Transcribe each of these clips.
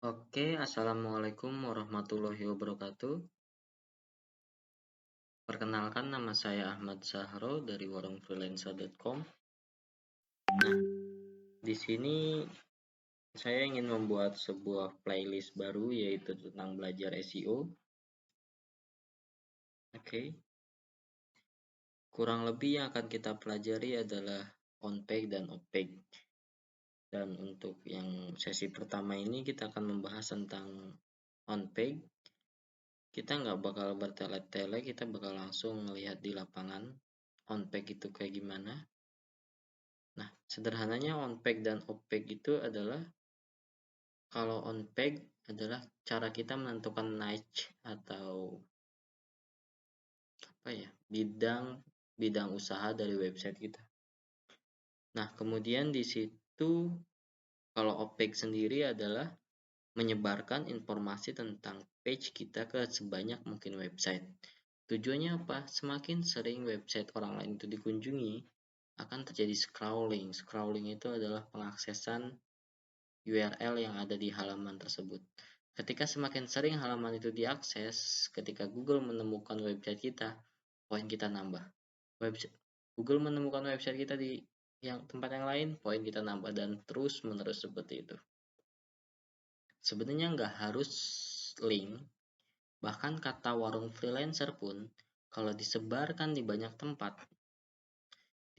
Oke, assalamualaikum warahmatullahi wabarakatuh. Perkenalkan, nama saya Ahmad Sahro dari warungfreelancer.com. Nah, di sini saya ingin membuat sebuah playlist baru yaitu tentang belajar SEO. Oke, kurang lebih yang akan kita pelajari adalah on-page dan off-page. Dan untuk yang sesi pertama ini kita akan membahas tentang on-page. Kita nggak bakal bertele-tele, kita bakal langsung melihat di lapangan on-page itu kayak gimana. Nah, sederhananya on-page dan off-page itu adalah, kalau on-page adalah cara kita menentukan niche atau bidang usaha dari website kita. Nah, kemudian di situ kalau off-page sendiri adalah menyebarkan informasi tentang page kita ke sebanyak mungkin website. Tujuannya apa? Semakin sering website orang lain itu dikunjungi, akan terjadi scrolling. Scrolling itu adalah pengaksesan URL yang ada di halaman tersebut. Ketika semakin sering halaman itu diakses, ketika Google menemukan website kita, poin kita nambah. Google menemukan website kita di tempat yang lain, poin kita nambah, dan terus menerus seperti itu. Sebenarnya nggak harus link, bahkan kata warung freelancer pun kalau disebarkan di banyak tempat,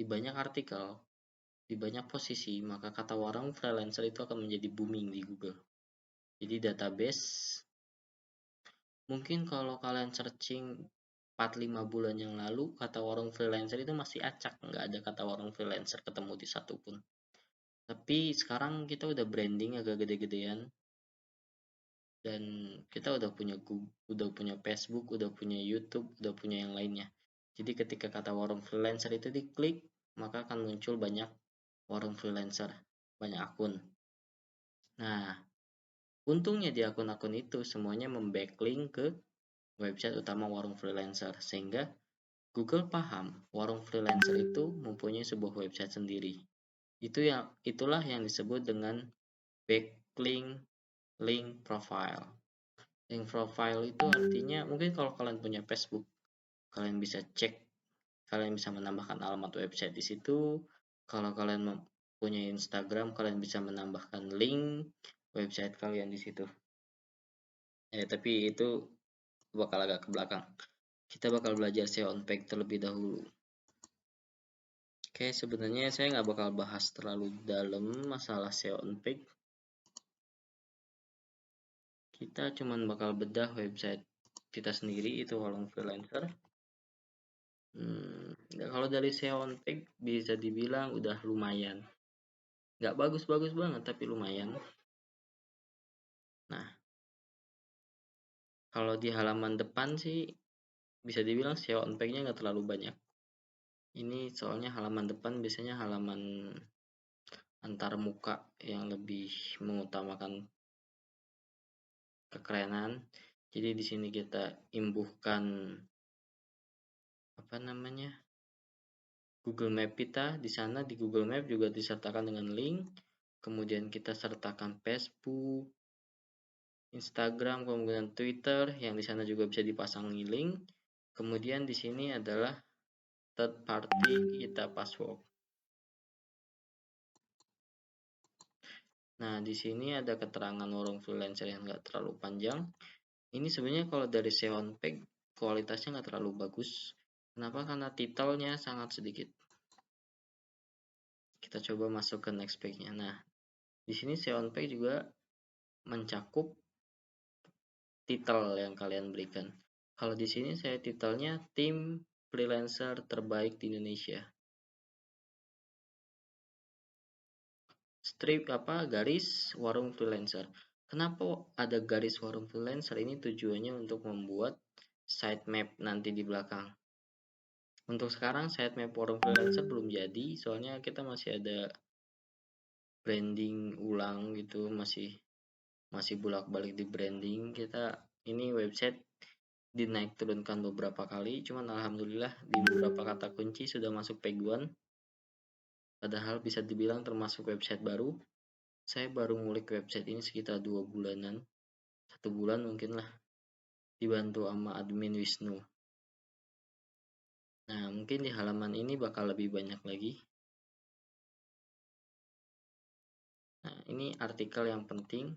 di banyak artikel, di banyak posisi, maka kata warung freelancer itu akan menjadi booming di Google. Jadi database, mungkin kalau kalian searching 4-5 bulan yang lalu, kata warung freelancer itu masih acak, nggak ada kata warung freelancer ketemu di satu pun. Tapi sekarang kita udah branding agak gede-gedean, dan kita udah punya Facebook, udah punya YouTube, udah punya yang lainnya. Jadi ketika kata warung freelancer itu diklik, maka akan muncul banyak warung freelancer, banyak akun. Nah, untungnya di akun-akun itu semuanya membacklink ke website utama warung freelancer, sehingga Google paham warung freelancer itu mempunyai sebuah website sendiri. Itulah yang disebut dengan backlink link profile. Link profile itu artinya, mungkin kalau kalian punya Facebook, kalian bisa cek, kalian bisa menambahkan alamat website di situ. Kalau kalian punya Instagram, kalian bisa menambahkan link website kalian di situ. Tapi itu bakal agak ke belakang. Kita bakal belajar SEO on page terlebih dahulu. Oke, sebenarnya saya nggak bakal bahas terlalu dalam masalah SEO on page. Kita cuman bakal bedah website kita sendiri, itu warung freelancer. Kalau dari SEO on page bisa dibilang udah lumayan. Nggak bagus-bagus banget, tapi lumayan. Nah, kalau di halaman depan sih bisa dibilang SEO on page-nya nggak terlalu banyak. Ini soalnya halaman depan biasanya halaman antar muka yang lebih mengutamakan kekerenan. Jadi di sini kita imbuhkan Google Map kita. Di sana di Google Map juga disertakan dengan link. Kemudian kita sertakan Facebook, Instagram, kemudian Twitter, yang di sana juga bisa dipasangi link. Kemudian di sini adalah third party kita password. Nah, di sini ada keterangan warung freelancer yang nggak terlalu panjang. Ini sebenarnya kalau dari SEO on page kualitasnya nggak terlalu bagus. Kenapa? Karena titelnya sangat sedikit. Kita coba masuk ke next page-nya. Nah, di sini SEO on page juga mencakup titel yang kalian berikan. Kalau di sini saya titelnya tim freelancer terbaik di Indonesia. Garis warung freelancer. Kenapa ada garis warung freelancer? Ini tujuannya untuk membuat sitemap nanti di belakang. Untuk sekarang sitemap warung freelancer belum jadi, soalnya kita masih ada branding ulang gitu, masih bolak-balik di branding. Kita ini website dinaik turunkan beberapa kali, cuman alhamdulillah di beberapa kata kunci sudah masuk page 1, padahal bisa dibilang termasuk website baru. Saya baru ngulik website ini sekitar 2 bulanan, 1 bulan mungkin lah, dibantu sama admin Wisnu. Nah, mungkin di halaman ini bakal lebih banyak lagi. Nah, ini artikel yang penting.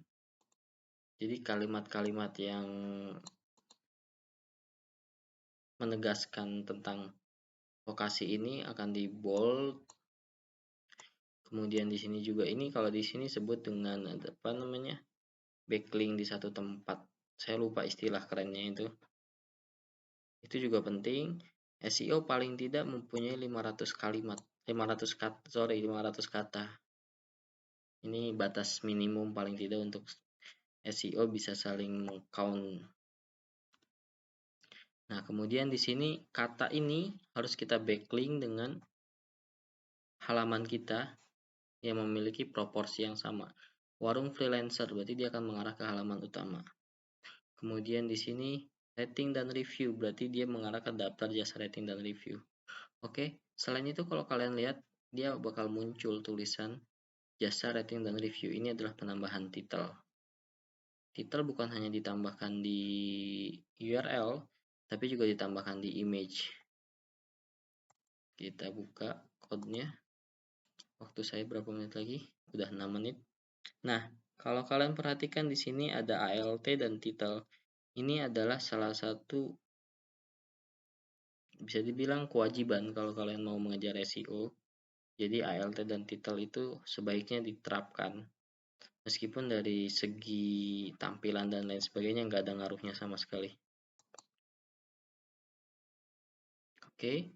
Jadi kalimat-kalimat yang menegaskan tentang lokasi ini akan di bold. Kemudian di sini juga ini kalau di sini sebut dengan apa namanya? Backlink di satu tempat. Saya lupa istilah kerennya itu. Itu juga penting. SEO paling tidak mempunyai 500 kalimat, 500 kata. Ini batas minimum paling tidak untuk SEO bisa saling meng-count. Nah, kemudian di sini kata ini harus kita backlink dengan halaman kita yang memiliki proporsi yang sama. Warung freelancer berarti dia akan mengarah ke halaman utama. Kemudian di sini rating dan review berarti dia mengarah ke daftar jasa rating dan review. Oke, selain itu kalau kalian lihat dia bakal muncul tulisan jasa rating dan review. Ini adalah penambahan titel. Titel bukan hanya ditambahkan di URL, tapi juga ditambahkan di image. Kita buka code-nya. Waktu saya berapa menit lagi? Udah 6 menit. Nah, kalau kalian perhatikan di sini ada ALT dan titel. Ini adalah salah satu bisa dibilang kewajiban kalau kalian mau mengejar SEO. Jadi ALT dan titel itu sebaiknya diterapkan. Meskipun dari segi tampilan dan lain sebagainya nggak ada ngaruhnya sama sekali. Oke.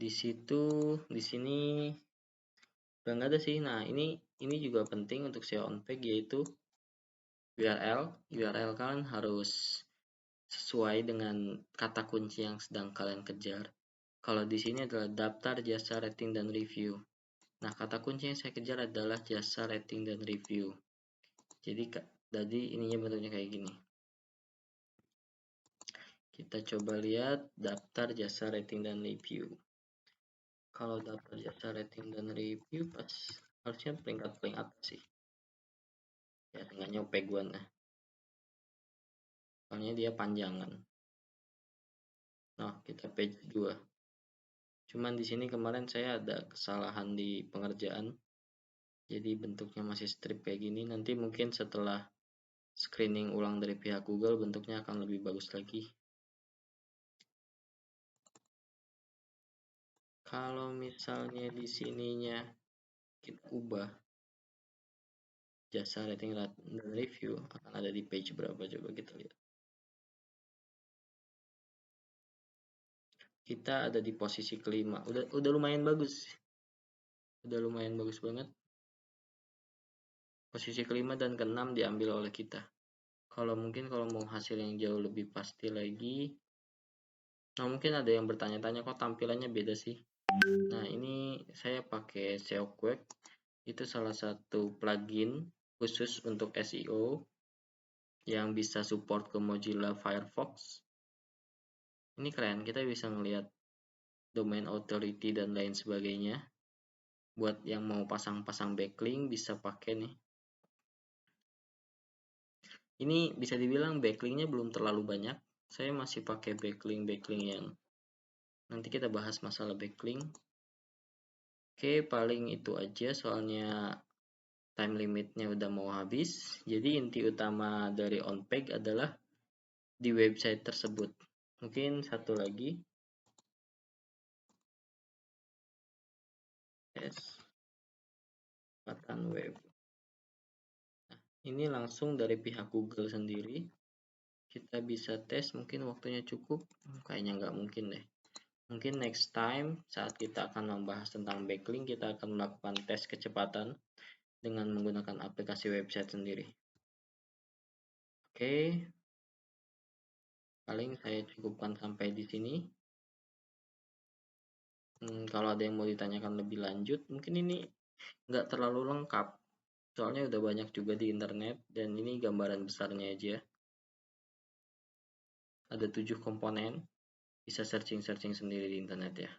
Di sini udah nggak ada sih. Nah, ini juga penting untuk SEO on page yaitu URL. URL kalian harus sesuai dengan kata kunci yang sedang kalian kejar. Kalau di sini adalah daftar jasa rating dan review. Nah, kata kunci yang saya kejar adalah jasa rating dan review. Jadi ininya bentuknya kayak gini. Kita coba lihat daftar jasa rating dan review. Kalau daftar jasa rating dan review pas harusnya peringkat paling atas sih. Ya, nggak nyampe gua nah. Soalnya dia panjangan. Nah, kita page 2. Cuman di sini kemarin saya ada kesalahan di pengerjaan. Jadi bentuknya masih strip kayak gini. Nanti mungkin setelah screening ulang dari pihak Google bentuknya akan lebih bagus lagi. Kalau misalnya di sininya kita ubah jasa rating dan review akan ada di page berapa, coba kita lihat. Kita ada di posisi kelima. Udah lumayan bagus. Udah lumayan bagus banget. Posisi kelima dan keenam diambil oleh kita. Kalau mau hasil yang jauh lebih pasti lagi, nah mungkin ada yang bertanya-tanya kok tampilannya beda sih. Nah, ini saya pakai SEO Quake. Itu salah satu plugin khusus untuk SEO yang bisa support ke Mozilla Firefox. Ini keren, kita bisa melihat domain authority dan lain sebagainya. Buat yang mau pasang-pasang backlink bisa pakai nih. Ini bisa dibilang backlinknya belum terlalu banyak. Saya masih pakai backlink yang nanti kita bahas masalah backlink. Oke, paling itu aja soalnya time limitnya udah mau habis. Jadi inti utama dari OnPage adalah di website tersebut. Mungkin satu lagi. Tes kekuatan web. Nah, ini langsung dari pihak Google sendiri. Kita bisa tes, mungkin waktunya cukup. Kayaknya nggak mungkin deh. Mungkin next time saat kita akan membahas tentang backlink, kita akan melakukan tes kecepatan dengan menggunakan aplikasi website sendiri. Oke, paling saya cukupkan sampai di sini. Kalau ada yang mau ditanyakan lebih lanjut, mungkin ini nggak terlalu lengkap. Soalnya udah banyak juga di internet, dan ini gambaran besarnya aja. Ada 7 komponen, bisa searching-searching sendiri di internet ya.